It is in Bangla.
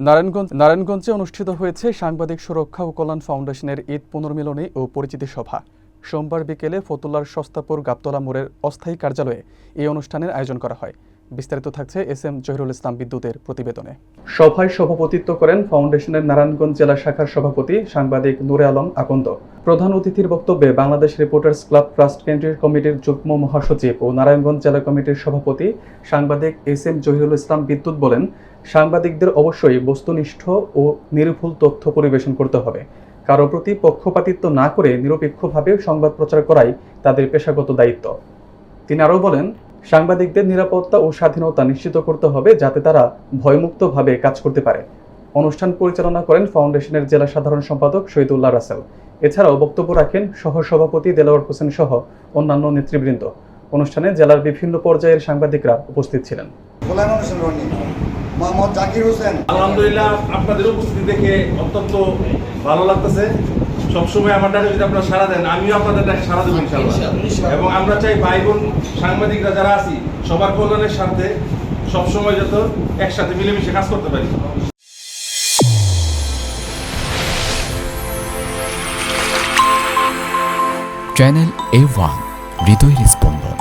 নারায়ণগঞ্জে অনুষ্ঠিত হয়েছে সাংবাদিক সুরক্ষা ও কল্যাণ ফাউন্ডেশনের ঈদ পুনর্মিলনী ও পরিচিতি সভা। সোমবার বিকেলে ফতুল্লার সস্তাপুর গাবতলা মোড়ের অস্থায়ী কার্যালয়ে এই অনুষ্ঠানের আয়োজন করা হয়। বিস্তারিত থাকছে এস.এম. জহিরুল ইসলাম বিদ্যুতের প্রতিবেদনে। সভায় সভাপতিত্ব করেন ফাউন্ডেশনের নারায়ণগঞ্জ জেলা শাখার সভাপতি সাংবাদিক নূরে আলম আকন্দ। প্রধান অতিথির বক্তব্যে বাংলাদেশ রিপোর্টার্স ক্লাব ট্রাস্ট কেন্দ্রীয় কমিটির যুগ্ম মহাসচিব ও নারায়ণগঞ্জ জেলা কমিটির সভাপতি সাংবাদিক এস.এম. জহিরুল ইসলাম বিদ্যুৎ বলেন, সাংবাদিকদের অবশ্যই বস্তুনিষ্ঠ ও নির্ভুল তথ্য পরিবেশন করতে হবে। কারো প্রতি পক্ষপাতিত্ব না করে নিরপেক্ষভাবে সংবাদ প্রচার করাই তাদের পেশাগত দায়িত্ব। তিনি আরও বলেন, সাংবাদিকদের নিরাপত্তা ও স্বাধীনতা নিশ্চিত করতে হবে যাতে তারা ভয়মুক্তভাবে কাজ করতে পারে। অনুষ্ঠান পরিচালনা করেন ফাউন্ডেশনের জেলা সাধারণ সম্পাদক শহীদুল্লাহ রাসেল। এছাড়াও বক্তব্য রাখেন সহসভাপতি দেলোয়ার হোসেন সহ অন্যান্য নেতৃবৃন্দ। অনুষ্ঠানে জেলার বিভিন্ন পর্যায়ের সাংবাদিকরা উপস্থিত ছিলেন। আলহামদুলিল্লাহ, আপনাদের উপস্থিতি দেখে অত্যন্ত ভালো লাগতেছে। সবসময় আমার ডাকে যদি আপনারা সাড়া দেন, আমিও আপনাদের ডাকে সাড়া দেবো ইনশাআল্লাহ। এবং আমরা চাই ভাই বোন সাংবাদিকরা যারা আছি সবার কল্যাণের স্বার্থে সবসময় যত একসাথে মিলেমিশে কাজ করতে পারি। চ্যানেল A1 হৃদয়ের স্পন্দন।